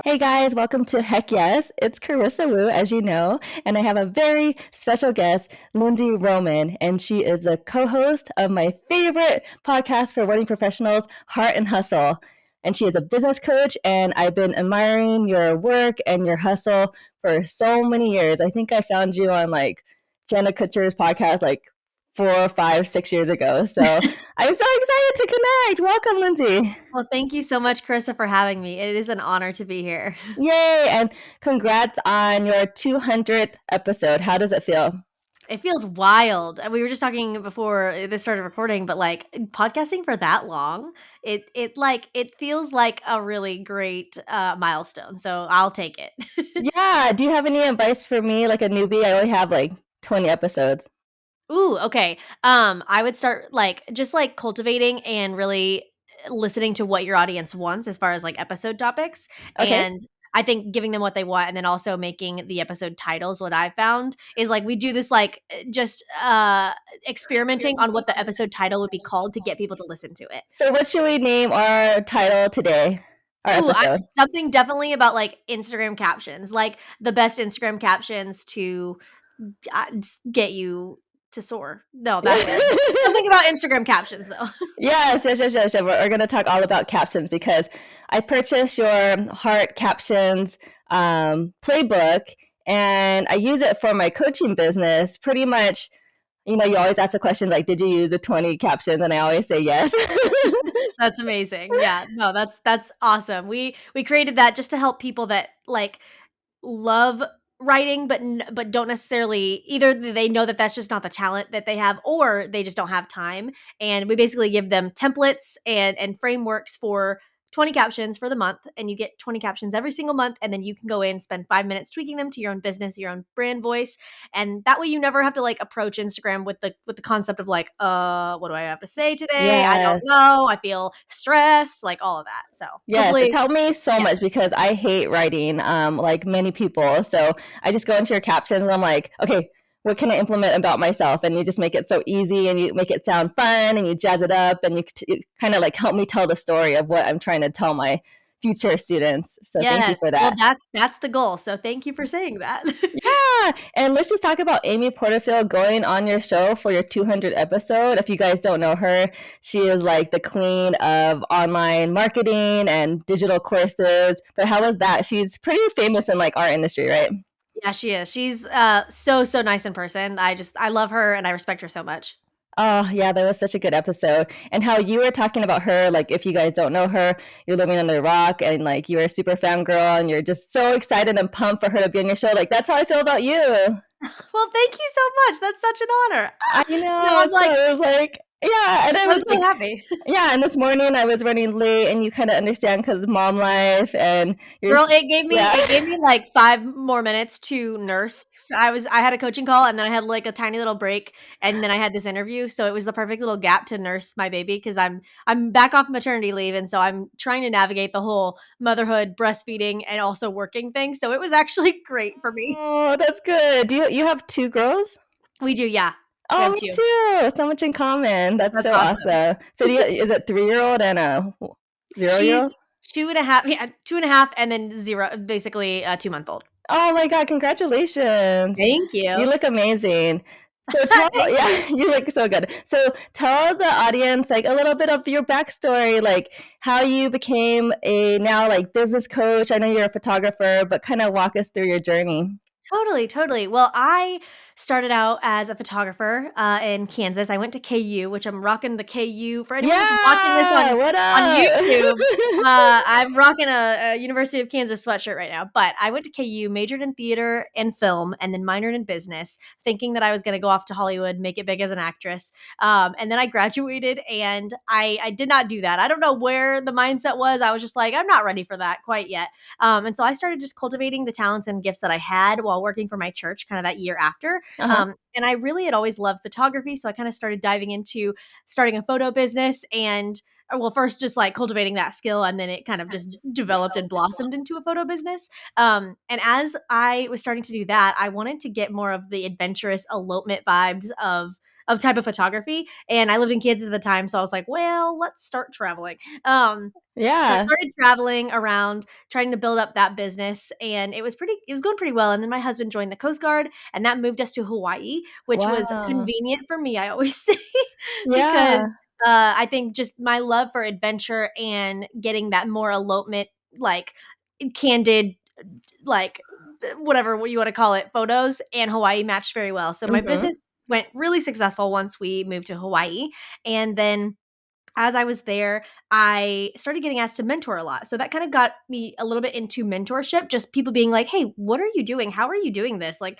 Hey guys, welcome to Heck Yes. It's Carissa Wu, as you know, and I have a very special guest, Lindsey Roman, and she is a co-host of my favorite podcast for wedding professionals, Heart and Hustle. And she is a business coach, and I've been admiring your work and your hustle for so many years. I think I found you on like Jenna Kutcher's podcast like 4, 5, 6 years ago. So I'm so excited to connect. Welcome, Lindsey. Well, thank you so much, Carissa, for having me. It is an honor to be here. Yay! And congrats on your 200th episode. How does it feel? It feels wild. We were just talking before this started recording, but like podcasting for that long, it feels like a really great milestone. So I'll take it. Yeah. Do you have any advice for me, like a newbie? I only have like 20 episodes. Ooh, okay. I would start like just like cultivating and really listening to what your audience wants as far as like episode topics. Okay. And I think giving them what they want and then also making the episode titles what I found is like we do this like just experimenting on what the episode title would be called to get people to listen to it. So, what should we name our title today? Our Ooh, episode? something definitely about like Instagram captions, like the best Instagram captions to get you to soar. No, that one. Something about Instagram captions though. Yes. We're going to talk all about captions because I purchased your Heart Captions playbook and I use it for my coaching business. Pretty much, you always ask the question like, did you use the 20 captions? And I always say yes. That's amazing. Yeah. No, that's awesome. We created that just to help people that like love writing but don't necessarily either they know that that's just not the talent that they have or they just don't have time, and we basically give them templates and frameworks for 20 captions for the month, and you get 20 captions every single month, and then you can go in, spend 5 minutes tweaking them to your own business, your own brand voice, and that way you never have to like approach Instagram with the concept of like what do I have to say today, I don't Yes. know, I feel stressed, like all of that. So Yes, it's hopefully, helped me so yeah. much because I hate writing, like many people. So I just go into your captions and I'm like, okay, what can I implement about myself? And you just make it so easy and you make it sound fun and you jazz it up and you kind of like help me tell the story of what I'm trying to tell my future students. So thank you Yes. for Well, that. that's the goal, so thank you for saying that. Yeah, and let's just talk about Amy Porterfield going on your show for your 200th episode. If you guys don't know her, she is like the queen of online marketing and digital courses. But how was that? She's pretty famous in like our industry, right? Yeah, she is. She's, so nice in person. I love her and I respect her so much. Oh, yeah, that was such a good episode. And how you were talking about her, like if you guys don't know her, you're living under a rock and like you're a super fan girl and you're just so excited and pumped for her to be on your show. Like that's how I feel about you. Well, thank you so much. That's such an honor. I No, know. So it was like, yeah, and I I'm was so like, happy. yeah, and this morning I was running late, and you kind of understand because mom life, and you're, Girl, yeah. it gave me, like, 5 more minutes to nurse. So I had a coaching call, and then I had, like, a tiny little break, and then I had this interview, so it was the perfect little gap to nurse my baby because I'm back off maternity leave, and so I'm trying to navigate the whole motherhood, breastfeeding, and also working thing, so it was actually great for me. Oh, that's good. Do you have two girls? We do, yeah. We Oh, have me 2. too. So much in common. That's That's so awesome. awesome. So is it 3-year-old and a 0-year-old? She's 2.5, yeah, 2.5, and then 0, basically a 2-month-old. Oh my God, congratulations. Thank You you. look amazing. So tell, Thank you. yeah, you look so good. So tell the audience like a little bit of your backstory, like how you became a now like business coach. I know you're a photographer, but kind of walk us through your journey. Totally, totally. Well, I started out as a photographer, in Kansas. I went to KU, which I'm rocking the KU for anyone that's watching this Yeah, what on YouTube, up? I'm rocking a University of Kansas sweatshirt right now, but I went to KU, majored in theater and film, and then minored in business, thinking that I was gonna go off to Hollywood, make it big as an actress, and then I graduated, and I did not do that. I don't know where the mindset was. I was just like, "I'm not ready for that quite yet." And so I started just cultivating the talents and gifts that I had while working for my church kind of that year after. Uh-huh. And I really had always loved photography. So I kind of started diving into starting a photo business and well, first just like cultivating that skill, and then it kind of just developed and blossomed into a photo business. And as I was starting to do that, I wanted to get more of the adventurous elopement vibes type of photography, and I lived in Kansas at the time, so I was like, "Well, let's start traveling." So I Yeah. started traveling around trying to build up that business, and it was going pretty well, and then my husband joined the Coast Guard, and that moved us to Hawaii, which was Wow. convenient for me, I always say, Yeah. because, I think just my love for adventure and getting that more elopement, like, candid, like, whatever what you wanna call it, photos, and Hawaii matched very well. So my Mhm. business went really successful once we moved to Hawaii, and then as I was there, I started getting asked to mentor a lot. So that kind of got me a little bit into mentorship, just people being like, "Hey, what are you doing? How are you doing this? Like,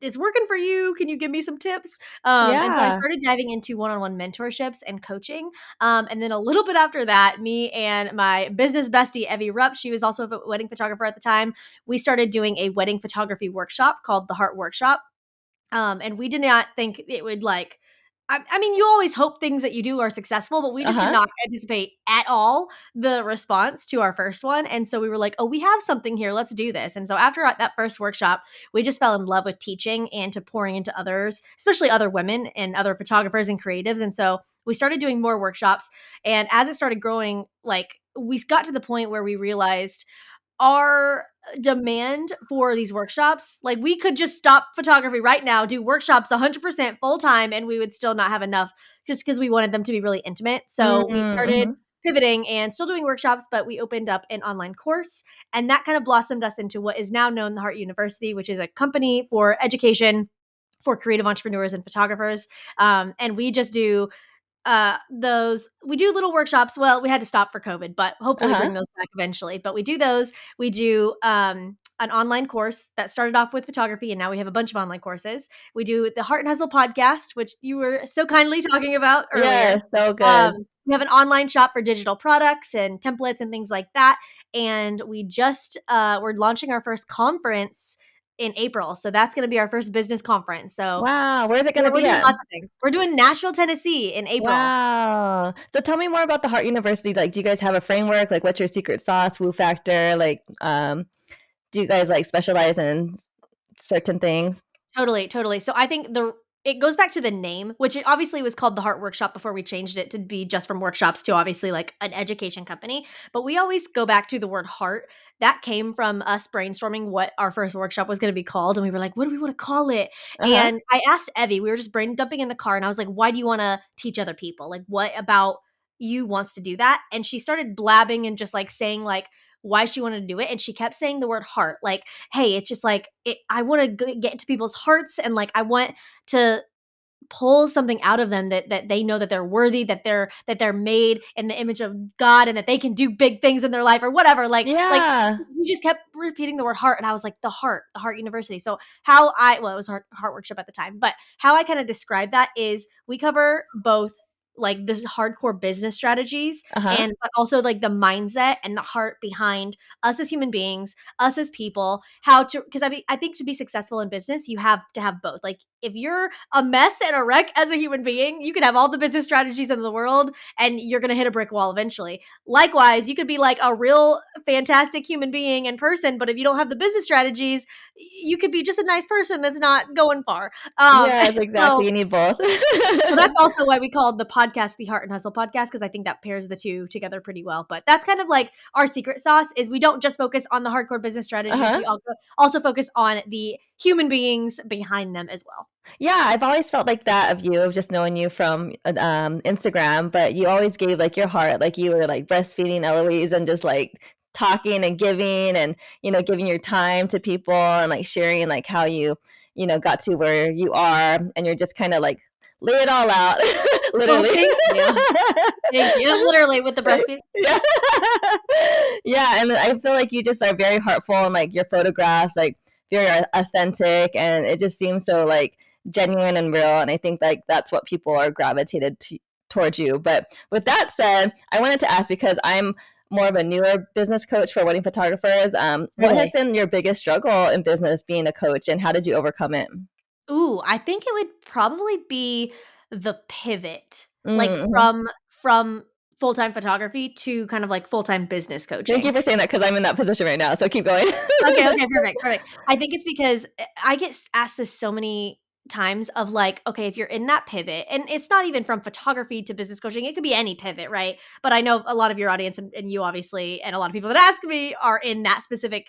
it's working for you. Can you give me some tips?" And so I Yeah. started diving into one-on-one mentorships and coaching. And then a little bit after that, me and my business bestie, Evie Rupp, she was also a wedding photographer at the time, we started doing a wedding photography workshop called the Heart Workshop. And we did not think it would like I mean, you always hope things that you do are successful, but we just did Uh-huh. not anticipate at all the response to our first one. And so we were like, oh, we have something here. Let's do this. And so after that first workshop, we just fell in love with teaching and to pouring into others, especially other women and other photographers and creatives. And so we started doing more workshops. And as it started growing, like we got to the point where we realized our demand for these workshops, like we could just stop photography right now, do workshops 100% full time, and we would still not have enough just because we wanted them to be really intimate. Mm, So we started mhm. pivoting and still doing workshops, but we opened up an online course, and that kind of blossomed us into what is now known the Heart University, which is a company for education for creative entrepreneurs and photographers. And we just do those we do little workshops. Well, we had to stop for COVID, but hopefully Uh-huh. bring those back eventually. But we do those. We do an online course that started off with photography, and now we have a bunch of online courses. We do the Heart and Hustle podcast, which you were so kindly talking about earlier. Yes, so good. We have an online shop for digital products and templates and things like that. And we just we're launching our first conference in April, so that's going to be our first business conference. So Wow, where's it gonna we're be doing at? lots of things. We're doing Nashville, Tennessee in April. Wow. So tell me more about the Heart University. Like, do you guys have a framework? Like, what's your secret sauce, woo factor? Like, do you guys like specialize in certain things? Totally, totally. So I think the it goes back to the name, which it obviously was called the Heart Workshop before we changed it to be just from workshops to obviously like an education company. But we always go back to the word heart. That came from us brainstorming what our first workshop was going to be called. And we were like, what do we want to call it? Uh-huh. And I asked Evie, we were just brain dumping in the car. And I was like, why do you want to teach other people? Like, what about you wants to do that? And she started blabbing and just like saying, like, why she wanted to do it. And she kept saying the word heart. Like, hey, it's just like I want to get into people's hearts, and like I want to pull something out of them that they know that they're worthy, that they're made in the image of God, and that they can do big things in their life or whatever. Like Yeah. you just kept repeating the word heart, and I was like, the Heart University. So it was Heart Workshop at the time, but how I kind of describe that is we cover both like this hardcore business strategies Uh-huh. and but also like the mindset and the heart behind us as human beings, us as people, how to because I think to be successful in business, you have to have both. Like if you're a mess and a wreck as a human being, you can have all the business strategies in the world and you're going to hit a brick wall eventually. Likewise, you could be like a real fantastic human being in person, but if you don't have the business strategies, you could be just a nice person that's not going far. Yes, exactly. So You need both. so that's also why we called the podcast the Heart and Hustle podcast, because I think that pairs the two together pretty well. But that's kind of like our secret sauce is we don't just focus on the hardcore business strategies. Uh-huh. We also focus on the human beings behind them as well. Yeah, I've always felt like that of you, of just knowing you from Instagram, but you always gave like your heart, like you were like breastfeeding Eloise and just like talking and giving and giving your time to people and like sharing like how you got to where you are and you're just kind of like lay it all out, Oh, literally. thank you. Thank you. Literally with the breastfeeding. Yeah. Yeah, and I feel like you just are very heartful and like your photographs like very authentic and it just seems so like genuine and real and I think like that's what people are gravitated towards you. But with that said, I wanted to ask because I'm more of a newer business coach for wedding photographers. What has Totally. been your biggest struggle in business being a coach and how did you overcome it? Ooh, I think it would probably be the pivot, like Mm-hmm. from full-time photography to kind of like full-time business Thank coaching. you for saying that because I'm in that position right now. So keep going. Okay, okay, perfect, perfect. I think it's because I get asked this so many times of like, okay, if you're in that pivot, and it's not even from photography to business coaching, it could be any pivot, right? But I know a lot of your audience and you obviously, and a lot of people that ask me are in that specific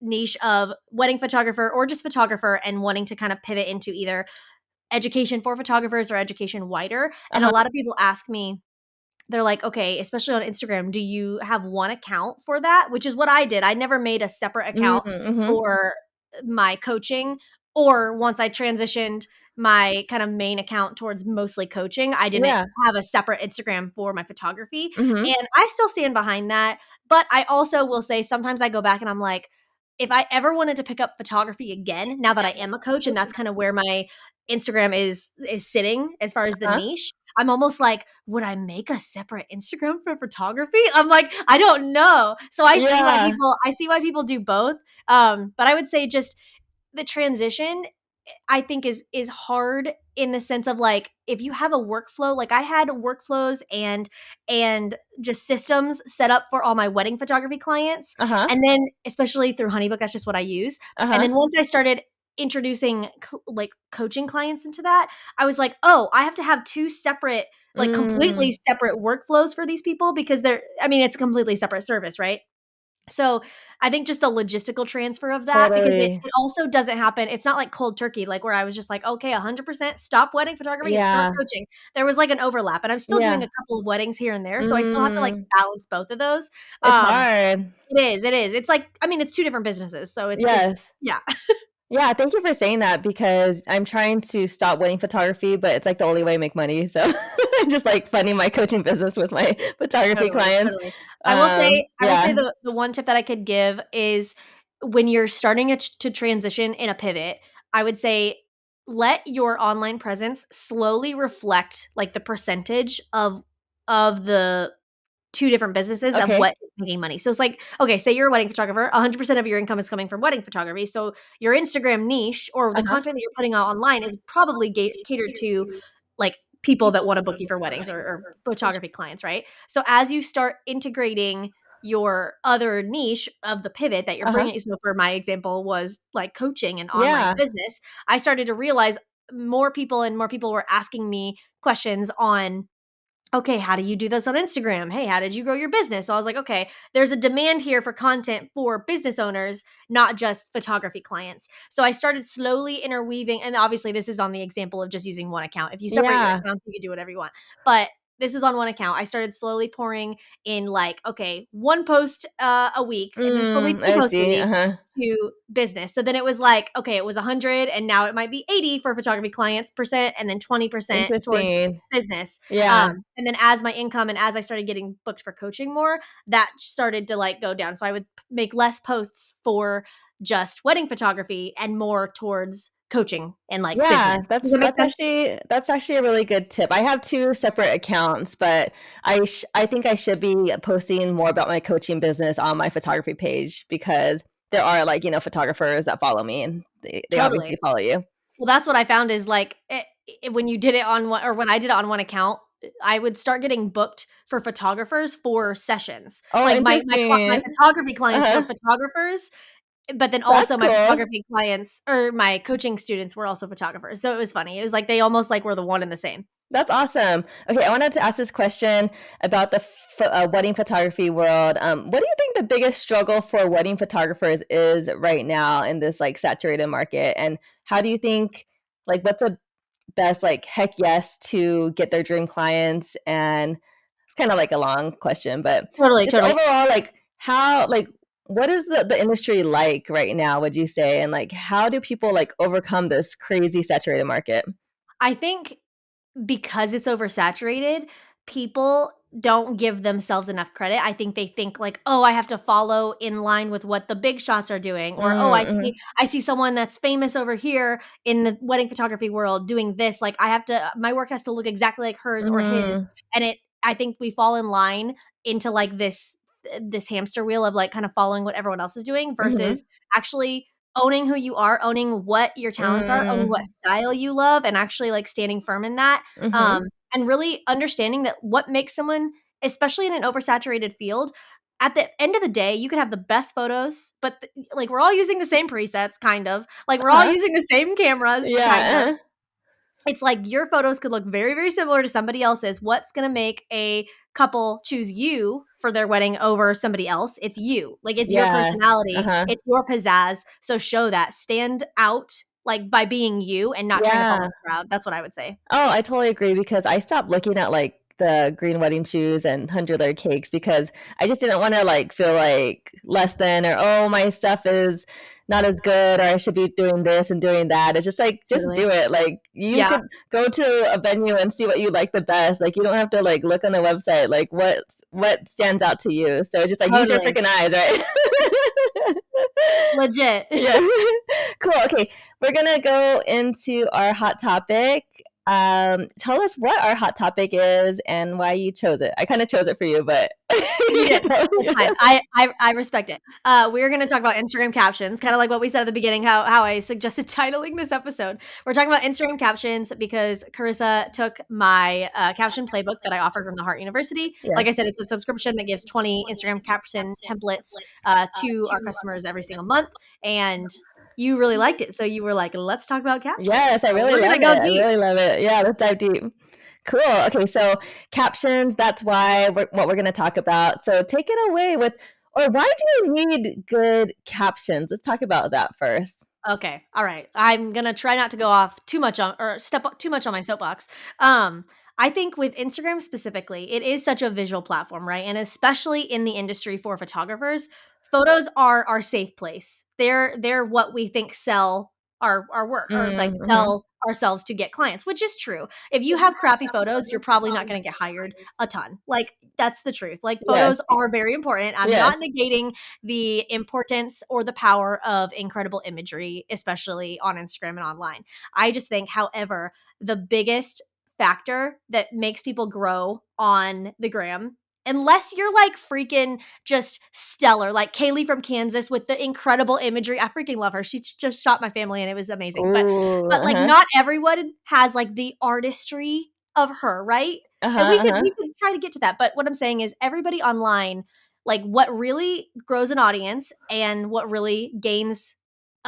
niche of wedding photographer or just photographer and wanting to kind of pivot into either education for photographers or education wider. And a Uh-huh. lot of people ask me, they're like, okay, especially on Instagram, do you have one account for that? Which is what I did. I never made a separate Mm, account mhm. for my coaching. Or once I transitioned my kind of main account towards mostly coaching, I didn't Yeah. have a separate Instagram for my photography. Mhm. And I still stand behind that. But I also will say sometimes I go back and I'm like, if I ever wanted to pick up photography again, now that I am a coach, and that's kind of where my Instagram is sitting as far as the Uh-huh. niche, I'm almost like, would I make a separate Instagram for photography? I'm like, I don't know. So Yeah. I see why people do both. But I would say just the transition I think is hard in the sense of like if you have a workflow, like I had workflows and just systems set up for all my wedding photography clients. Uh-huh. And then especially through Honeybook, that's just what I use. And Uh-huh. then once I started introducing like coaching clients into that, I was like, "Oh, I have to have two separate like completely Mm. separate workflows for these people because it's a completely separate service, right?" So, I think just the logistical transfer of that because it Totally. it also doesn't happen it's not like cold turkey, like, where I was just like, "Okay, 100% stop wedding photography and start Yeah. coaching." There was, like, an overlap, and I'm still doing Yeah. a couple of weddings here and there, so I still have to, like, Mm. balance both of those. It's Um, hard. it is. It's like it's 2 different businesses, so it's Yes. yeah, Yeah, thank you for saying that because I'm trying to stop wedding photography, but it's like the only way I make money. So I'm just like funding my coaching business with my photography totally, clients. totally. I will say Yeah. the one tip that I could give is when you're starting to transition in a pivot, I would say let your online presence slowly reflect like the percentage of the 2 different businesses of Okay. what is making money. So it's like, okay, say you're a wedding photographer, 100% of your income is coming from wedding photography. So your Instagram niche or the Uh-huh. content that you're putting out online is probably catered to like people that want to book you for weddings or photography clients, right? So as you start integrating your other niche of the pivot that you're Uh-huh. bringing, so for my example was like coaching and online Yeah. business, I started to realize more people were asking me questions on okay, how do you do this on Instagram? Hey, how did you grow your business? So I was like, okay, there's a demand here for content for business owners, not just photography clients. So I started slowly interweaving, and obviously, this is on the example of just using one account. If you separate your Yeah. accounts, you can do whatever you want. But this is on one account. I started slowly pouring in, like, okay, one post a week, and then slowly two I posts a see. week Uh-huh. to business. So then it was like, okay, it was 100, and now it might be 80 for photography clients percent, and then 20% towards Interesting. business. Yeah. And then as my income and as I started getting booked for coaching more, that started to like go down. So I would make less posts for just wedding photography and more towards coaching and like business. Yeah, Does that make sense? that's actually a really good tip. I have 2 separate accounts, but I think I should be posting more about my coaching business on my photography page because there are, like, photographers that follow me, and they obviously Totally. follow you. Well, that's what I found is like when you did it on one or when I did it on one account, I would start getting booked for photographers for sessions. Oh, Like my interesting. photography clients were Uh-huh. photographers. But then That's also my cool. photography clients or my coaching students were also photographers. So it was funny. It was like they almost like were the one and the same. That's awesome. Okay, I wanted to ask this question about the wedding photography world. What do you think the biggest struggle for wedding photographers is right now in this like saturated market? And how do you think, like, what's the best like heck yes to get their dream clients? And it's kind of like a long question, but Totally, just totally. overall, like, how, like, what is the industry like right now, would you say? And like, how do people like overcome this crazy saturated market? I think because it's oversaturated, people don't give themselves enough credit. I think they think like, "Oh, I have to follow in line with what the big shots are doing," or, "Oh, Mm-hmm. I see someone that's famous over here in the wedding photography world doing this, like I have to my work has to look exactly like hers or his." Mm-hmm. And I think we fall in line into like this hamster wheel of like kind of following what everyone else is doing Mm-hmm. versus actually owning who you are, owning what your talents are, owning what Mm, style you love, and actually like standing firm in that mhm, and really understanding that what makes someone, especially in an oversaturated field, at the end of the day, you can have the best photos, but like we're all using the same presets, kind of. Like we're all uh-huh, using the same cameras, kind of. yeah, it's like your photos could look very, very similar to somebody else's. What's going to make a couple choose you for their wedding over somebody else? It's you. Like, it's your Yeah. personality, Uh-huh. it's your pizzazz. So show that. Stand out, like, by being you and not trying to follow Yeah. the crowd. That's what I would say. Oh, I totally agree because I stopped looking at like the green wedding shoes and 100 layer cakes because I just didn't want to like feel like less than or oh my stuff is not as good or I should be doing this and doing that. It's just like just Totally. do it. Like you Yeah, could go to a venue and see what you like the best. Like you don't have to like look on the website like what stands out to you. So it's just like use your totally. freaking eyes, right? Legit. Yeah. Cool. Okay. We're going to go into our hot topic. Tell us what our hot topic is and why you chose it. I kind of chose it for you, but You you can did. tell It's me. fine. I respect it. We're gonna talk about Instagram captions, kind of like what we said at the beginning, how I suggested titling this episode. We're talking about Instagram captions because Carissa took my caption playbook that I offer from the Heart University. Like Yes. I said, it's a subscription that gives 20 Instagram caption templates to our customers every single month, and you really liked it, so you were like, "Let's talk about captions." Yes, I So really we're gonna love go it. I deep. really love it. Yeah, let's dive deep. Cool. Okay, so captions, that's what we're going to talk about. So take it away with, or why do you need good captions? Let's talk about that first. Okay. All right. I'm gonna try not to go off too much on or step too much on my soapbox. Um, I think with Instagram specifically, it is such a visual platform, right? And especially in the industry for photographers, photos are our safe place. They're what we think sell our work or like Mm-hmm. sell ourselves to get clients, which is true. If you have crappy photos, you're probably not going to get hired a ton. Like that's the truth. Like Yes. photos are very important. I'm Yes. not negating the importance or the power of incredible imagery, especially on Instagram and online. I just think, however, the biggest factor that makes people grow on the gram, unless you're like freaking just stellar, like Kaylee from Kansas with the incredible imagery. I freaking love her. She just shot my family and it was amazing. Ooh, But like uh-huh. not everyone has like the artistry of her, right? Uh-huh, And we could uh-huh. we could try to get to that. But what I'm saying is everybody online, like what really grows an audience and what really gains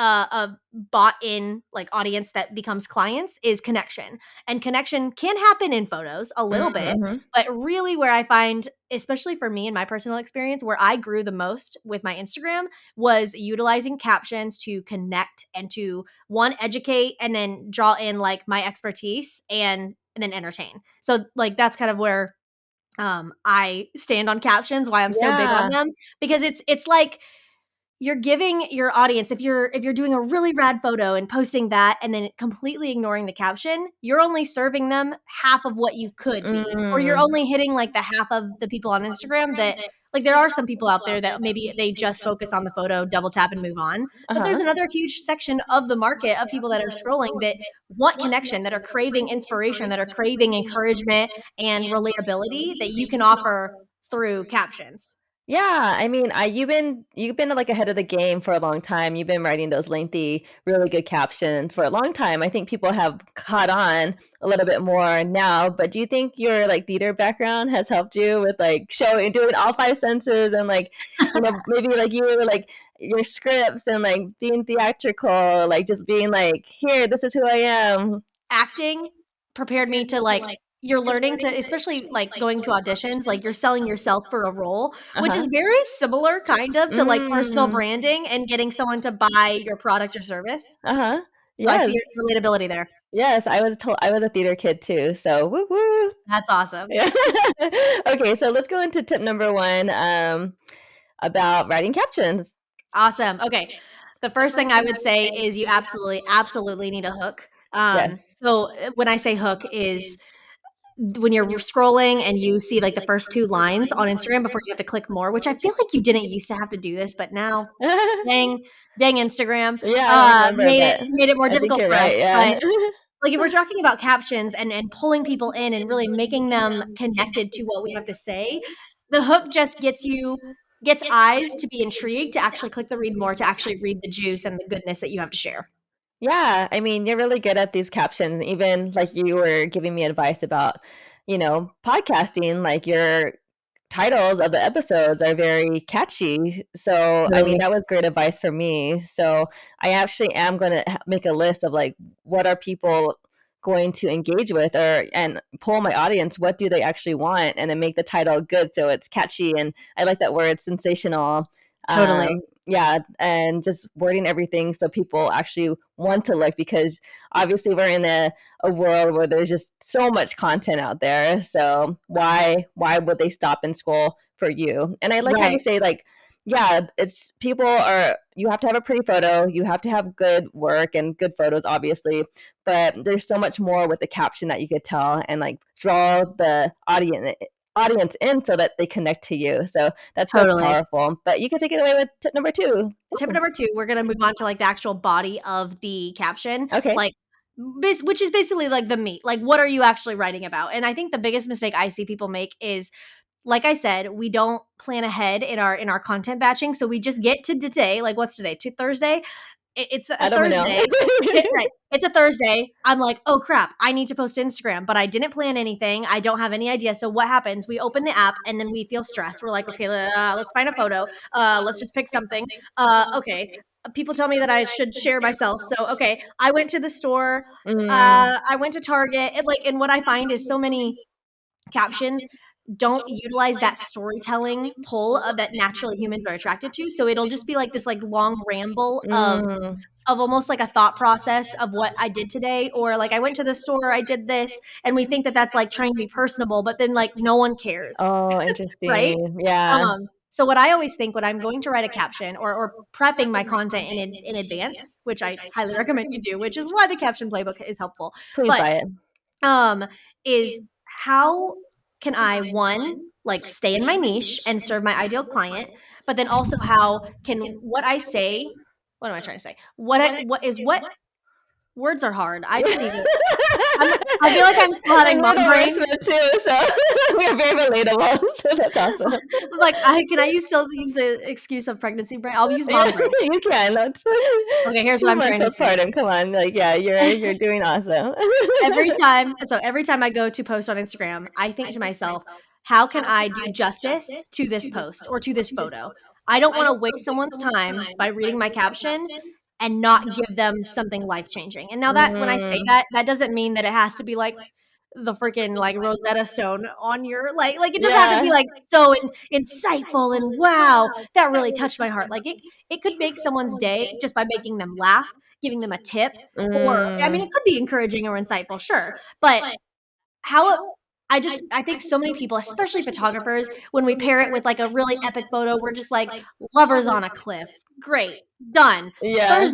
a bought in like audience that becomes clients is connection. And connection can happen in photos a little bit, Mm-hmm. but really where I find, especially for me in my personal experience, where I grew the most with my Instagram was utilizing captions to connect and to one educate and then draw in like my expertise and then entertain. So like that's kind of where I stand on captions, why I'm so big on Yeah. them, because it's like you're giving your audience if you're doing a really rad photo and posting that and then completely ignoring the caption, you're only serving them half of what you could be. Or you're Mm. only hitting like the half of the people on Instagram that like there are some people out there that maybe they just focus on the photo, double tap and move on. But there's Uh-huh. another huge section of the market of people that are scrolling that want connection, that are craving inspiration, that are craving encouragement and relatability that you can offer through captions. Yeah, I mean, you've been like ahead of the game for a long time. You've been writing those lengthy, really good captions for a long time. I think people have caught on a little bit more now. But do you think your like theater background has helped you with like showing, doing all five senses and like, maybe like you were like your scripts and like being theatrical, like just being like, here, this is who I am. Acting prepared me to, like, you're learning to, especially, like, going to auditions, like, you're selling yourself for a role, which is Uh-huh. very similar kind of to, like, personal Mm. branding and getting someone to buy your product or service. Uh-huh. So I see Yes. your relatability there. Yes, I was a theater kid too, so woo woo. That's awesome. Yeah. Okay, so let's go into tip number 1, about writing captions. Awesome. Okay. The first thing I would say is you absolutely, absolutely need a hook. Yes. When I say hook is when you're scrolling and you see like the first 2 lines on Instagram before you have to click more, which I feel like you didn't used to have to do this, but now dang dang Instagram, Yeah, I don't remember, but made it more I think difficult you're for us. right, yeah. But like if we're talking about captions and pulling people in and really making them connected to what we have to say, the hook just gets eyes to be intrigued to actually click the read more, to actually read the juice and the goodness that you have to share. Yeah, I mean, you're really good at these captions, even like you were giving me advice about, podcasting, like your titles of the episodes are very catchy. So, I mean, Totally. that was great advice for me. So, I actually am going to make a list of like what are people going to engage with and pull my audience? What do they actually want? And then make the title good so it's catchy. And I like that word, sensational. Totally. Yeah, and just wording everything so people actually want to look, because obviously we're in a world where there's just so much content out there. So why would they stop and scroll for you? And I like how you Right. say, like, yeah, it's people are, you have to have a pretty photo, you have to have good work and good photos, obviously, but there's so much more with the caption that you could tell and like draw the audience in so that they connect to you. So that's so Totally. powerful. But you can take it away with tip number 2. Tip Ooh. number 2, we're gonna move on to, like, the actual body of the caption, Okay. like, which is basically, like, the meat, like, what are you actually writing about? And I think the biggest mistake I see people make is, like I said, we don't plan ahead in our content batching, so we just get to today, like, what's today? Thursday? It's a I don't know. Thursday. Right. It's a Thursday. I'm like, "Oh, crap. I need to post to Instagram," but I didn't plan anything. I don't have any idea. So what happens? We open the app and then we feel stressed. We're like, "Okay, let's find a photo. Let's just pick something. Okay. People tell me that I should share myself. So, okay, I went to the store. Mm. I went to Target." And what I find is so many captions don't utilize that storytelling pull that naturally humans are attracted to. So it'll just be like this like long ramble Mm. of almost like a thought process of what I did today, or like I went to the store, I did this, and we think that that's like trying to be personable, but then like no one cares, Oh, right? interesting. Yeah. So what I always think when I'm going to write a caption or prepping my content in advance, which I highly recommend you do, which is why the caption playbook is helpful. Please But buy it. um, is how can I, one, like stay in my niche and serve my ideal client, but then also how can what I say, what am I trying to say? What words are hard. I just need to. I feel like I'm still having And we're mom the brain. wordsmith too, so we're very relatable. So that's awesome. I'm like, I still use the excuse of pregnancy brain? I'll use Yeah, mom brain. you can. That's Okay, here's what 2 I'm months trying to say. postpartum. Come on, like, yeah, you're doing awesome. Every time I go to post on Instagram, I think to myself, how can I do justice to this post or to this photo? I don't want to waste someone's time by reading my caption and not give them something life changing. And now that when I say Mm, that, that doesn't mean that it has to be like the freaking like Rosetta Stone on your like it doesn't have to be yeah. like so insightful and wow, that really touched my heart. Like it could make someone's day just by making them laugh, giving them a tip, or I mean Mm, it could be encouraging or insightful, sure. But how I think so many people, especially photographers, when we pair it with like a really epic photo, we're just like lovers on a cliff. Great. Done. yeah,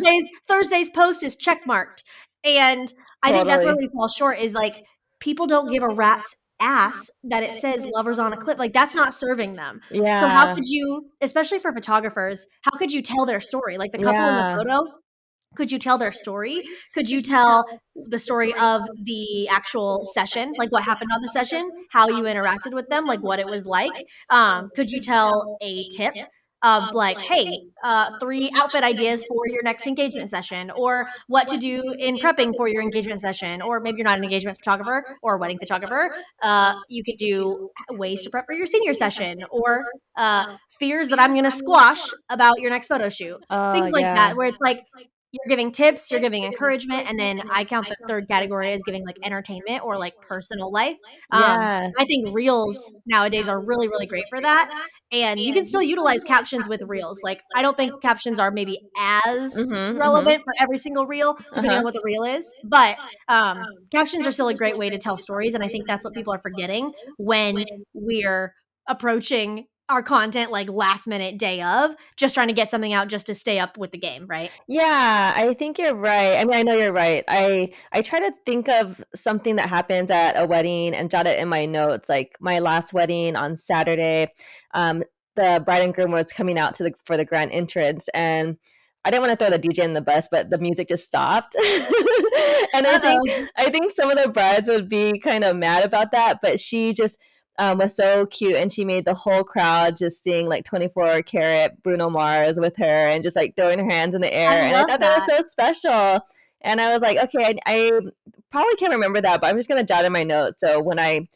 Thursday's post is check marked. And I think that's where totally. we fall short is like people don't give a rat's ass that it says lovers on a cliff. Like that's not serving them. So how Yeah, could you, especially for photographers, how could you tell their story? Like the couple in the yeah. photo, could you tell their story? Could you tell the story of the actual session, like what happened on the session, how you interacted with them, like what it was like? Could you tell a tip of like, hey, 3 outfit ideas for your next engagement session, or what to do in prepping for your engagement session, or maybe you're not an engagement photographer or a wedding photographer. You could do ways to prep for your senior session, or fears that I'm going to squash about your next photo shoot, Oh, things like yeah. that, where it's like you're giving tips, you're giving encouragement, and then I count the third category as giving like entertainment or like personal life. Yeah. I think reels nowadays are really, really great for that. And you can still utilize captions with reels. Like I don't think captions are maybe as Mhm, mhm. relevant for every single reel, depending on Uh-huh. what the reel is. But captions are still a great way to tell stories. And I think that's what people are forgetting when we're approaching our content like last minute day of, just trying to get something out just to stay up with the game, right? Yeah, I think you're right. I mean, I know you're right. I try to think of something that happens at a wedding and jot it in my notes. Like my last wedding on Saturday, um, the bride and groom was coming out to the for the grand entrance, and I didn't want to throw the DJ in the bus, but the music just stopped. And Uh-oh. I think some of the brides would be kind of mad about that, but she just was so cute, and she made the whole crowd just sing like 24 karat Bruno Mars with her and just like throwing her hands in the I air. And I love thought that was that. so special. And I was like, okay, I probably can't remember that, but I'm just going to jot in my notes. So when I,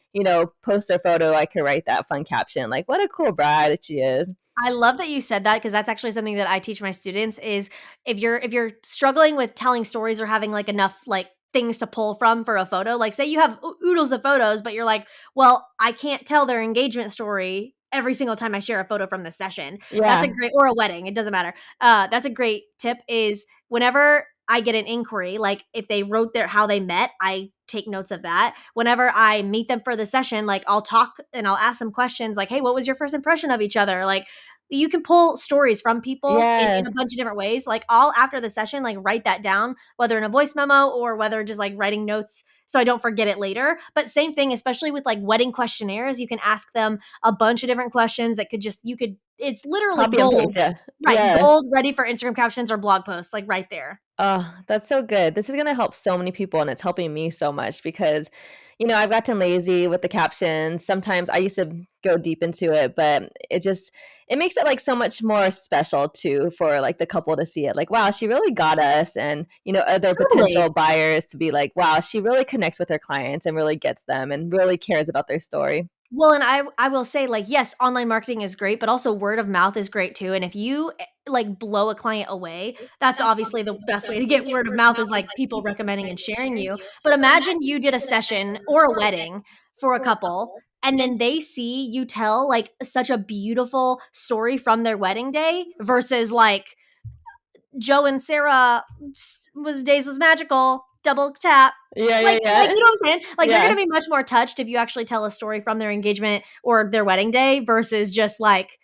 post a photo, I could write that fun caption, like, what a cool bride that she is. I love that you said that because that's actually something that I teach my students is if you're struggling with telling stories or having like enough like things to pull from for a photo. Like say you have oodles of photos, but you're like, well, I can't tell their engagement story every single time I share a photo from the session. That's a Yeah. great, or a wedding, it doesn't matter. That's a great tip is whenever I get an inquiry, like if they wrote their how they met, I take notes of that. Whenever I meet them for the session, like I'll talk and I'll ask them questions like, hey, what was your first impression of each other? Like you can pull stories from people in a Yes. bunch of different ways. Like I'll after the session, like write that down, whether in a voice memo or whether just like writing notes so I don't forget it later. But same thing, especially with like wedding questionnaires, you can ask them a bunch of different questions that could just you could it's literally Copy and gold. paste, yeah. Right, Yes. gold ready for Instagram captions or blog posts, like right there. Oh, that's so good. This is gonna help so many people, and it's helping me so much because, I've gotten lazy with the captions. Sometimes I used to go deep into it, but it makes it like so much more special too for like the couple to see it. Like, wow, she really got us, and other Totally. potential buyers to be like, wow, she really connects with her clients and really gets them and really cares about their story. Well, and I will say, like, yes, online marketing is great, but also word of mouth is great too, and if you, like, blow a client away, that's obviously the best way to get word of mouth is, like, people recommending and sharing you, but imagine you did a session or a wedding for a couple, and then they see you tell, like, such a beautiful story from their wedding day versus, like, Joe and Sarah was days was magical, double tap. Yeah, yeah, Like, yeah. you know what I'm saying? Like, they're Yeah. gonna be much more touched if you actually tell a story from their engagement or their wedding day versus just, like,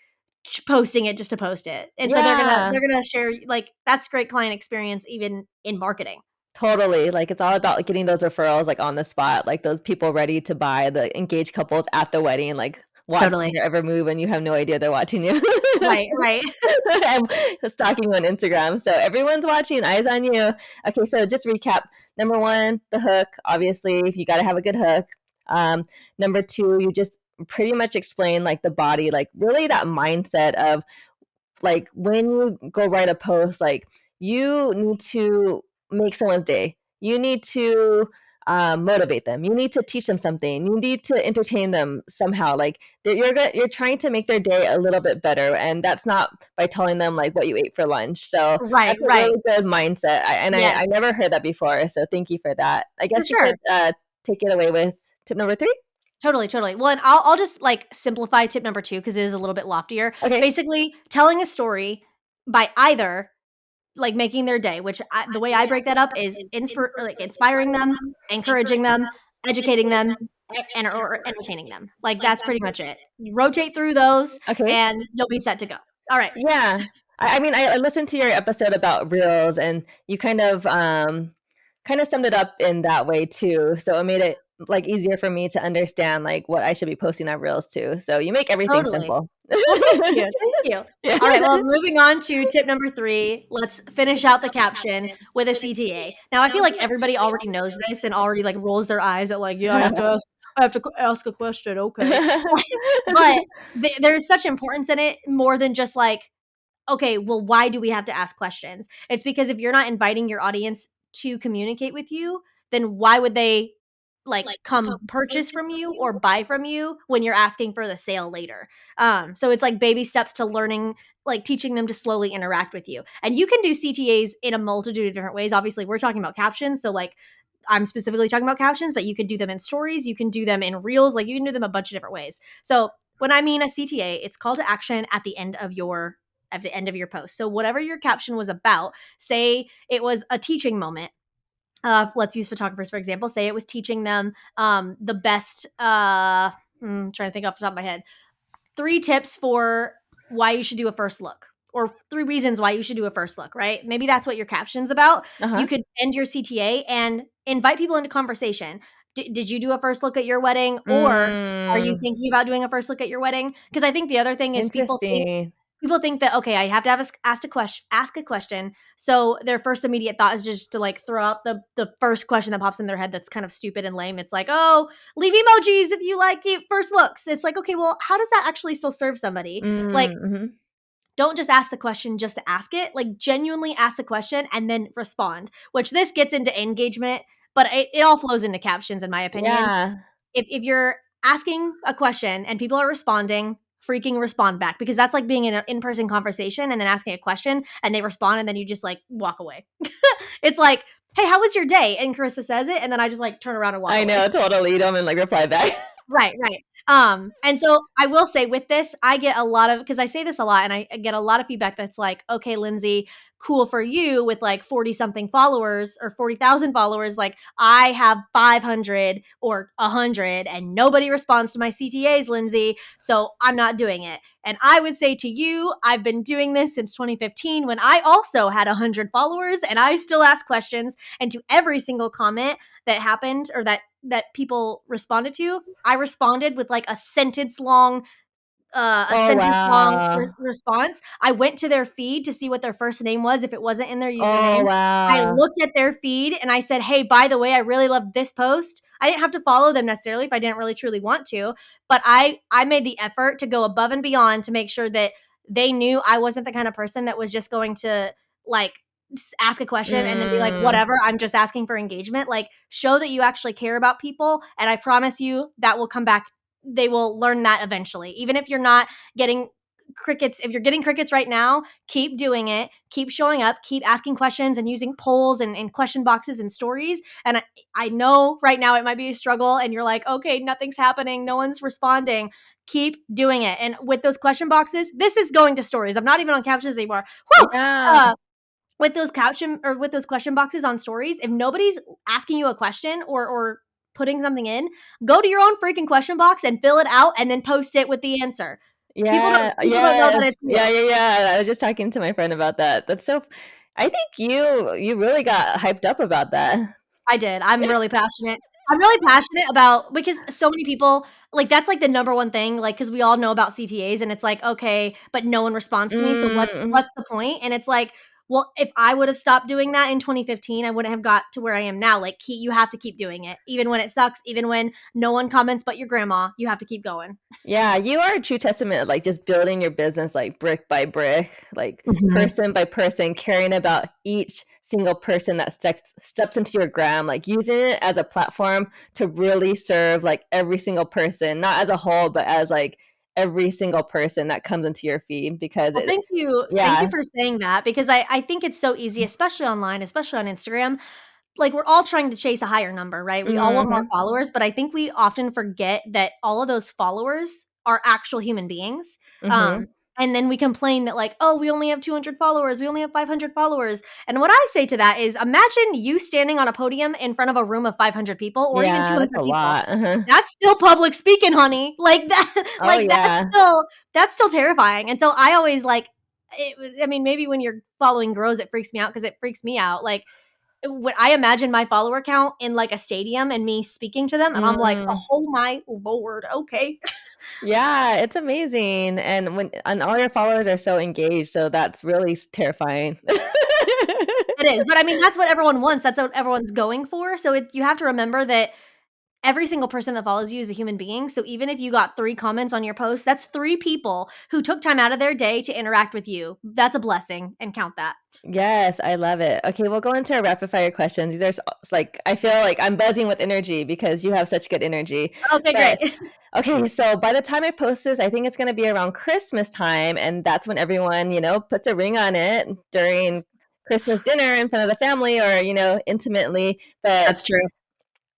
posting it just to post it. And so Yeah. they're gonna share like, that's great client experience even in marketing. Totally, like, it's all about, like, getting those referrals, like, on the spot, like, those people ready to buy, the engaged couples at the wedding, like, watching Totally. your every move, and you have no idea they're watching you. Right, right. I'm stalking you on Instagram, so everyone's watching, eyes on you. Okay, so just recap. Number 1, the hook, obviously, you gotta have a good hook. Number 2, you just pretty much explain, like, the body, like, really that mindset of like when you go write a post, like you need to make someone's day. You need to motivate them. You need to teach them something. You need to entertain them somehow. Like you're trying to make their day a little bit better, and that's not by telling them like what you ate for lunch. So Right, that's a right. really good mindset. I Yes, never heard that before. So thank you for that. I for guess you sure. could take it away with tip number 3. Totally, totally. Well, and I'll just, like, simplify tip number 2 because it is a little bit loftier. Okay. Basically, telling a story by either like, making their day, which the way I break that up is inspiring them, encouraging them, educating them, or entertaining them. Like, that's pretty much it. You rotate through those, Okay. and you'll be set to go. Alright. Yeah. I listened to your episode about reels, and you kind of summed it up in that way too. So it made it like easier for me to understand like what I should be posting on reels too. So you make everything Totally. simple. Well, thank you, thank you. Yeah. Alright, well, moving on to tip number 3, let's finish out the caption with a CTA. Now, I feel like everybody already knows this and already, like, rolls their eyes at, like, "Yeah, I have to ask a question, okay." But there's such importance in it more than just, like, okay, well, why do we have to ask questions? It's because if you're not inviting your audience to communicate with you, then why would they like come purchase from you or buy from you when you're asking for the sale later? So it's like baby steps to learning, like teaching them to slowly interact with you. And you can do CTAs in a multitude of different ways. Obviously, we're talking about captions. So like I'm specifically talking about captions, but you could do them in stories, you can do them in reels, like you can do them a bunch of different ways. So when I mean a CTA, it's call to action at the end of your post. So whatever your caption was about, say it was a teaching moment. Let's use photographers for example. Say it was teaching them the best. Trying to think off the top of my head. 3 tips for why you should do a first look, or 3 reasons why you should do a first look. Right? Maybe that's what your caption's about. Uh-huh. You could end your CTA and invite people into conversation. Did you do a first look at your wedding, or are you Mm, thinking about doing a first look at your wedding? Because I think the other thing is interesting. people think that, okay, I have to have ask a question, so their first immediate thought is just to, like, throw out the first question that pops in their head that's kind of stupid and lame. It's like, "Oh, leave emojis if you like it first looks." It's like, "Okay, well, how does that actually still serve somebody?" Like, Mhm. don't just ask the question just to ask it, like, genuinely ask the question and then respond, which this gets into engagement, but it all flows into captions in my opinion. Yeah. If you're asking a question and people are responding, freaking respond back because that's like being in an in-person conversation and then asking a question and they respond and then you just like walk away. It's like "Hey, how was your day?" And Carissa says it, and then I just, like, turn around and walk I away. know, totally. You don't even like reply back. Right, right. And so I will say with this, I get a lot of, because I say this a lot and I get a lot of feedback that's like, okay, Lindsey, cool for you with like 40 something followers or 40,000 followers. Like I have 500 or 100 and nobody responds to my CTAs, Lindsey. So I'm not doing it. And I would say to you, I've been doing this since 2015 when I also had 100 followers and I still ask questions. And to every single comment that happened or that people responded to, I responded with like a Oh, sentence long wow. response. I went to their feed to see what their first name was if it wasn't in their Oh, username. I wow. looked at their feed and I said, "Hey, by the way, I really love this post." I didn't have to follow them necessarily if I didn't really truly want to, but I made the effort to go above and beyond to make sure that they knew I wasn't the kind of person that was just going to like ask a question and then be like, Mm, whatever, I'm just asking for engagement. Like, show that you actually care about people. And I promise you that will come back. They will learn that eventually. Even if you're not getting crickets, if you're getting crickets right now, keep doing it. Keep showing up. Keep asking questions and using polls and question boxes and stories. And I know right now it might be a struggle and you're like, okay, nothing's happening. No one's responding. Keep doing it. And with those question boxes, this is going to stories. I'm not even on captions anymore. Whew! yeah. Uh, with those caption or with those question boxes on stories, if nobody's asking you a question or putting something in, go to your own freaking question box and fill it out and then post it with the answer. Yeah, People don't know that yes. it's Yeah, you. yeah, yeah. I was just talking to my friend about that. That's so I think you really got hyped up about that. I did. I'm really passionate. I'm really passionate about, because so many people like that's like the number one thing, like because we all know about CTAs and it's like, okay, but no one responds to me. So Mm, what's the point? And it's like, well, if I would have stopped doing that in 2015, I wouldn't have got to where I am now. Like you have to keep doing it. Even when it sucks, even when no one comments but your grandma, you have to keep going. yeah, you are a true testament of like just building your business like brick by brick, like Mhm. person by person, caring about each single person that steps into your gram, like using it as a platform to really serve like every single person, not as a whole, but as like every single person that comes into your feed because Well, it, thank you yeah. for saying that because I think it's so easy, especially online, especially on Instagram. Like we're all trying to chase a higher number, right? We all want more Hmm. followers, but I think we often forget that all of those followers are actual human beings. Hmm. Um, and then we complain that like, oh, we only have 200 followers, we only have 500 followers. And what I say to that is, imagine you standing on a podium in front of a room of 500 people, or even Yeah, that's 200 a people. lot. Uh-huh. That's still public speaking, honey. Like that, Oh like yeah. that's still terrifying. And so I always like. I mean, maybe when your following grows, it freaks me out because it freaks me out. Like when I imagine my follower count in like a stadium and me speaking to them, and I'm like, Mm. oh my lord, okay. Yeah, it's amazing, and all your followers are so engaged, so that's really terrifying. It is, but I mean, that's what everyone wants. That's what everyone's going for. So you have to remember that every single person that follows you is a human being. So even if you got 3 comments on your post, that's 3 people who took time out of their day to interact with you. That's a blessing, and count that. Yes, I love it. Okay, we'll go into our rapid fire questions. These are like I feel like I'm buzzing with energy because you have such good energy. Okay, great. But okay, so by the time I post this, I think it's going to be around Christmas time, and that's when everyone, puts a ring on it during Christmas dinner in front of the family or, intimately. But That's true.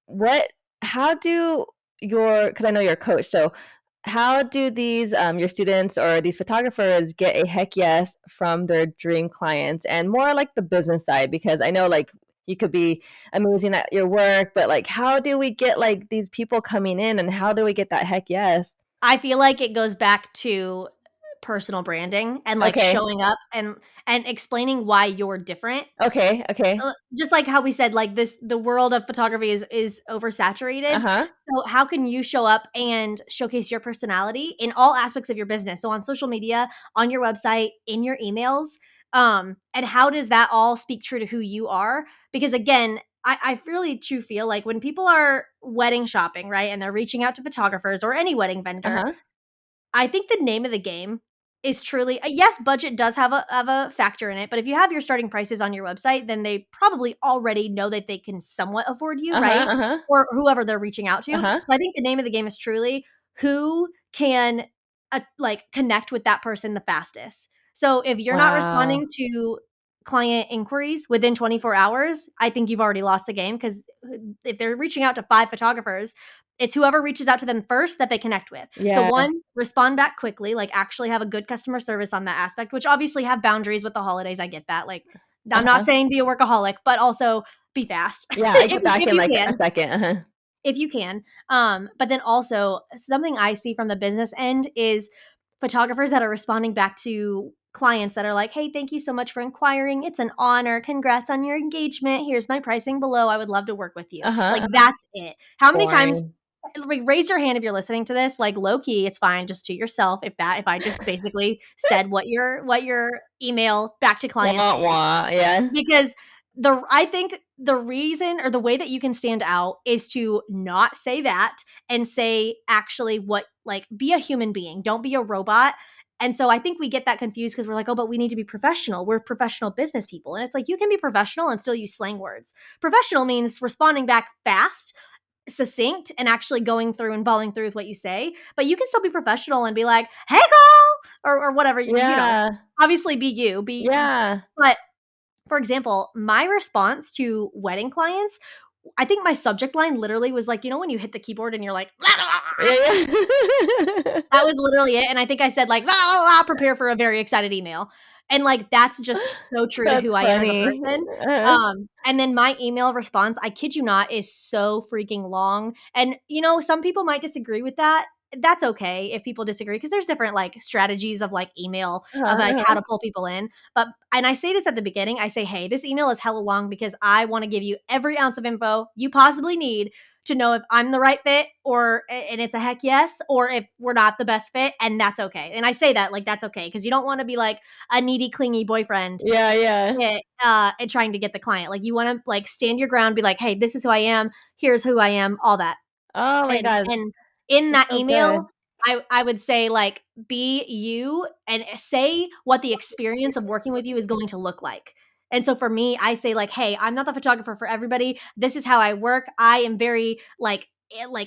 what how do because I know you're a coach, so how do these your students or these photographers get a heck yes from their dream clients, and more like the business side, because I know like you could be amazing at your work, but like how do we get like these people coming in, and how do we get that heck yes? I feel like it goes back to personal branding and like Okay. showing up and explaining why you're different. Okay. Okay. Just like how we said, like the world of photography is oversaturated. Uh-huh. So how can you show up and showcase your personality in all aspects of your business? So on social media, on your website, in your emails, and how does that all speak true to who you are? Because again, I really true feel like when people are wedding shopping, right, and they're reaching out to photographers or any wedding vendor, Uh-huh. I think the name of the game is truly yes, budget does have a factor in it, but if you have your starting prices on your website, then they probably already know that they can somewhat afford you, Uh-huh. right? Uh-huh. Or whoever they're reaching out to. Uh-huh. So I think the name of the game is truly who can like connect with that person the fastest. So if you're not Wow. responding to client inquiries within 24 hours, I think you've already lost the game, because if they're reaching out to 5 photographers, it's whoever reaches out to them first that they connect with. So Yeah. one, respond back quickly, like actually have a good customer service on that aspect, which obviously have boundaries with the holidays. I get that. Like, I'm not Uh-huh. saying be a workaholic, but also be fast Yeah, I if get back if in you like a can. second. Uh-huh. If you can. But then also something I see from the business end is photographers that are responding back to clients that are like, "Hey, thank you so much for inquiring. It's an honor. Congrats on your engagement. Here's my pricing below. I would love to work with you." Uh-huh. Like, Uh-huh. that's it. How many times, Boring. like, raise your hand if you're listening to this, like, low key, it's fine just to yourself if I just basically said what your email back to clients Wah, is. wah. Yeah. Because I think the reason, or the way that you can stand out, is to not say that, and say actually what, like, be a human being, don't be a robot. And so I think we get that confused because we're like, "Oh, but we need to be professional. We're professional business people." And it's like, you can be professional and still use slang words. Professional means responding back fast, succinct, and actually going through and following through with what you say. But you can still be professional and be like, "Hey, girl," or whatever, Yeah. obviously be you, be. Yeah. But for example, my response to wedding clients, I think my subject line literally was like, when you hit the keyboard and you're like, "La, la, la," Yeah, yeah. that was literally it. And I think I said like, "La, la, la, prepare for a very excited email." And like, that's just so true to That's who I am as a funny. person. Uh-huh. And then my email response, I kid you not, is so freaking long. And some people might disagree with that. That's okay if people disagree, because there's different like strategies of like email, of Uh-huh. like how Uh-huh. to pull people in. And I say this at the beginning, I say, "Hey, this email is hella long because I want to give you every ounce of info you possibly need to know if I'm the right fit, or and it's a heck yes, or if we're not the best fit, and that's okay." And I say that like that's okay, because you don't want to be like a needy, clingy boyfriend, Yeah, yeah. and trying to get the client. Like, you want to like stand your ground, be like, "Hey, this is who I am. Here's who I am." All that. Oh my God. And in That's that so good. email, I would say, like, be you, and say what the experience of working with you is going to look like. And so for me, I say, like, "Hey, I'm not the photographer for everybody. This is how I work. I am very, like,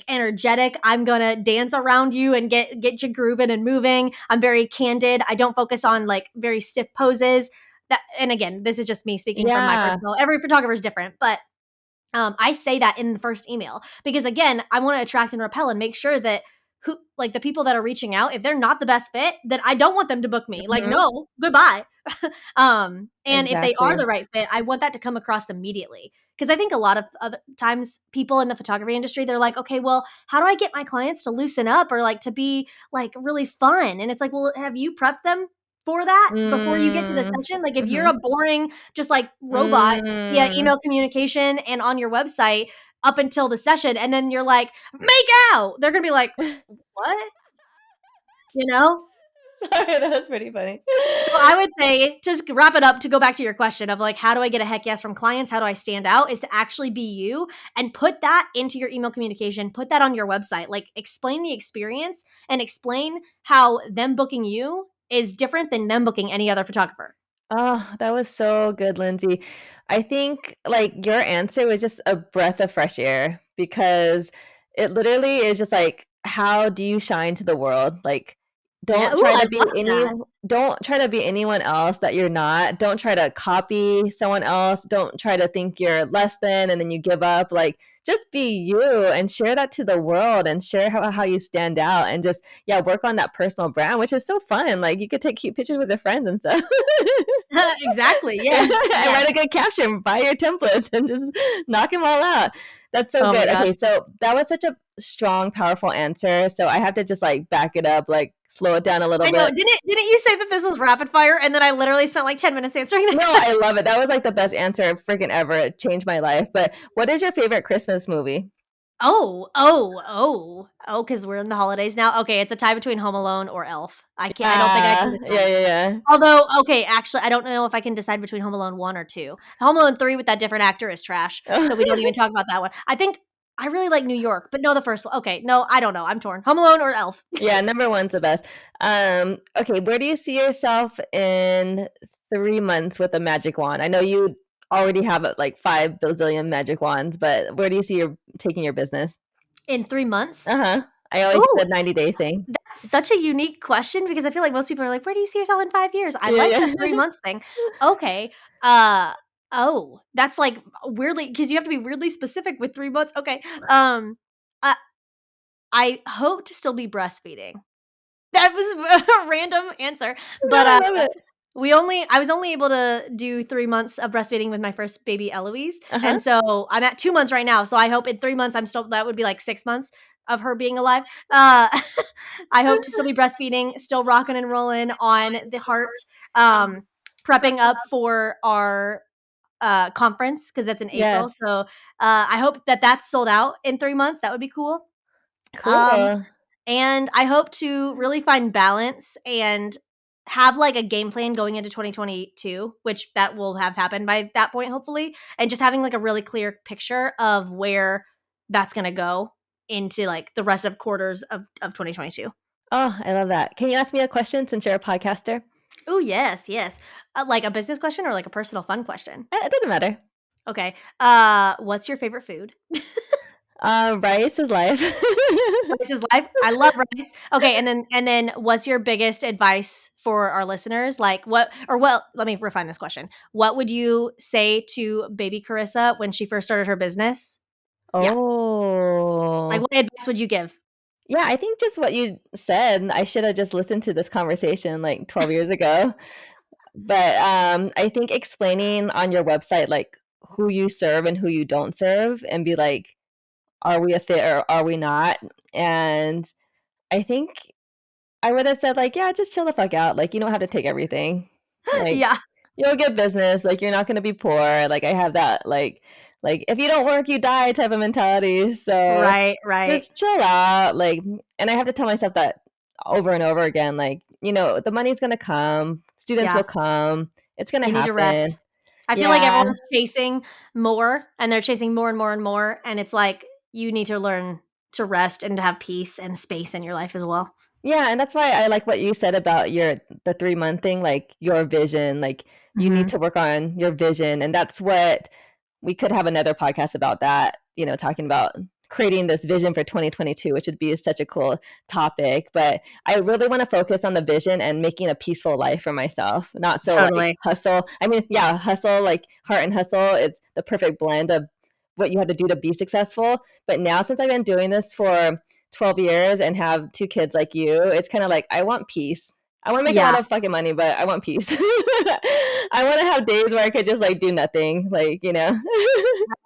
energetic. I'm gonna dance around you and get you grooving and moving. I'm very candid. I don't focus on, like, very stiff poses." And again, this is just me speaking from my Yeah. personal, every photographer is different, but I say that in the first email because, again, I want to attract and repel and make sure that the people that are reaching out, if they're not the best fit, then I don't want them to book me. Like, Mhm. no, goodbye. And if they are Exactly. the right fit, I want that to come across immediately. Because I think a lot of other times people in the photography industry, they're like, "Okay, well, how do I get my clients to loosen up, or like to be like really fun?" And it's like, well, have you prepped them for that before you get to the Mm. session? Like, if you're Mhm. a boring, just like robot via Mm. email communication and on your website up until the session, and then you're like, "Make out," they're gonna be like, "What?" You know? Sorry, that was pretty funny. So I would say, just wrap it up, to go back to your question of like, how do I get a heck yes from clients? How do I stand out? Is to actually be you and put that into your email communication, put that on your website. Like, explain the experience and explain how them booking you is different than them booking any other photographer. Oh, that was so good, Lindsay. I think like your answer was just a breath of fresh air because it literally is just like, how do you shine to the world? Like, Yeah. don't Ooh, try I to be love that. don't try to be anyone else that you're not. Don't try to copy someone else. Don't try to think you're less than and then you give up. Like, just be you and share that to the world and share how you stand out and just yeah, work on that personal brand, which is so fun. Like you could take cute pictures with your friends and stuff. Exactly. Yes. And Yes. write a good caption, buy your templates and just knock them all out. That's so Oh my good. gosh. Okay, so that was such a strong, powerful answer. So I have to just like back it up, like slow it down a little I know. bit. Didn't you say that this was rapid fire, and then I literally spent like 10 minutes answering that No, I question? love it. That was like the best answer freaking ever. It changed my life. But what is your favorite Christmas movie? Because we're in the holidays now. Okay, it's a tie between Home Alone or Elf. I don't think I can Yeah, yeah, decide. yeah, Although, okay, actually, I don't know if I can decide between Home Alone 1 or 2. Home Alone 3 with that different actor is trash, yeah. so we don't even talk about that one. I think I really like New York, but no, the first one. Okay, no, I don't know. I'm torn. Home Alone or Elf? Yeah, number one's the best. Okay, where do you see yourself in 3 months with a magic wand? I know you already have like 5 bazillion magic wands, but where do you see your taking your business? In 3 months? Uh-huh. I always do Ooh, the 90-day thing. such a unique question because I feel like most people are like, "Where do you see yourself in 5 years?" I Yeah, like the yeah. 3 months thing. Okay, uh, oh, that's, like, weirdly because you have to be weirdly specific with 3 months. Okay, uh, I hope to still be breastfeeding. That was a random answer, No, but, I love it. I was only able to do 3 months of breastfeeding with my first baby, Eloise, Uh-huh. and so I'm at 2 months right now, so I hope in 3 months I'm still that would be, like, 6 months of her being alive. Uh, I hope to still be breastfeeding, still rocking and rolling on the heart, prepping up for our, conference because that's in April, Yes. so, I hope that that's sold out in 3 months, that would be cool. Um Cool. and I hope to really find balance and have, like, a game plan going into 2022, which that will have happened by that point, hopefully, and just having, like, a really clear picture of where that's gonna go into, like, the rest of quarters of 2022. Oh, I love that. Can you ask me a question since you're a podcaster? Oh, yes, yes. Like a business question or, like, a personal fun question? It doesn't matter. Okay. What's your favorite food? Rice is life. Rice is life. I love rice. Okay, and then what's your biggest advice for our listeners? Like well, let me refine this question. What would you say to baby Carissa when she first started her business? Yeah. Like Oh. what advice would you give? Yeah, I think just what you said, I should have just listened to this conversation like 12 years ago. But I think explaining on your website like who you serve and who you don't serve and be like, are we a fit or are we not? And I think I would have said like, yeah, just chill the fuck out. Like you don't have to take everything. Like Yeah. you'll get business. Like you're not gonna be poor. Like I have that like if you don't work, you die type of mentality. So Right, right. just chill out. Like and I have to tell myself that over and over again. Like, the money's gonna come, students Yeah. will come, it's gonna You need to rest. happen. I feel like Yeah. everyone's chasing more and they're chasing more and more and more and it's like you need to learn to rest and to have peace and space in your life as well. Yeah, and that's why I like what you said about the 3-month thing, like, your vision, like, you need Mhm. to work on your vision, and that's what we could have another podcast about that, talking about creating this vision for 2022, which would be such a cool topic, but I really wanna focus on the vision and making a peaceful life for myself, not so, like, Totally. hustle. I mean, yeah, hustle, like, heart and hustle, it's the perfect blend of what you have to do to be successful, but now since I've been doing this for 12 years and have 2 kids like you, it's kinda like, I want peace. I wanna make a lot Yeah. of fucking money, but I want peace. I wanna have days where I could just, like, do nothing, like.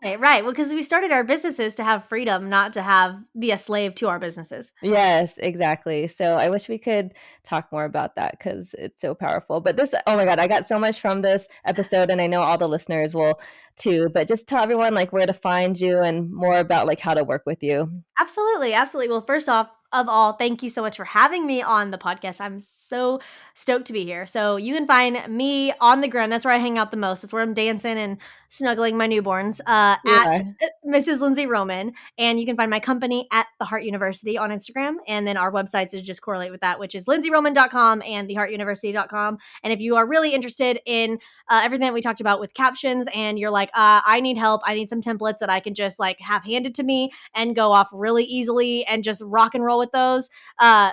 Right, right. Well, because we started our businesses to have freedom, not to have be a slave to our businesses. Yes, exactly. So I wish we could talk more about that because it's so powerful. But oh my God, I got so much from this episode, and I know all the listeners will too. But just tell everyone, like, where to find you and more about, like, how to work with you. Absolutely, absolutely. Well, first off, of all, thank you so much for having me on the podcast. I'm so stoked to be here. So you can find me on the ground. That's where I hang out the most. That's where I'm dancing and snuggling my newborns You at are. Mrs. Lindsey Roman. And you can find my company at the Heart University on Instagram. And then our websites is just correlate with that, which is lindseyroman.com and theheartuniversity.com. And if you are really interested in everything that we talked about with captions and you're like, I need help, I need some templates that I can just like have handed to me and go off really easily and just rock and roll with those.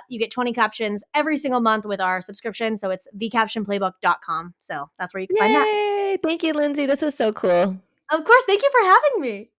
You get 20 captions every single month with our subscription. So it's thecaptionplaybook.com. So that's where you can find that. Yay! Thank you, Lindsay. This is so cool. Of course, thank you for having me.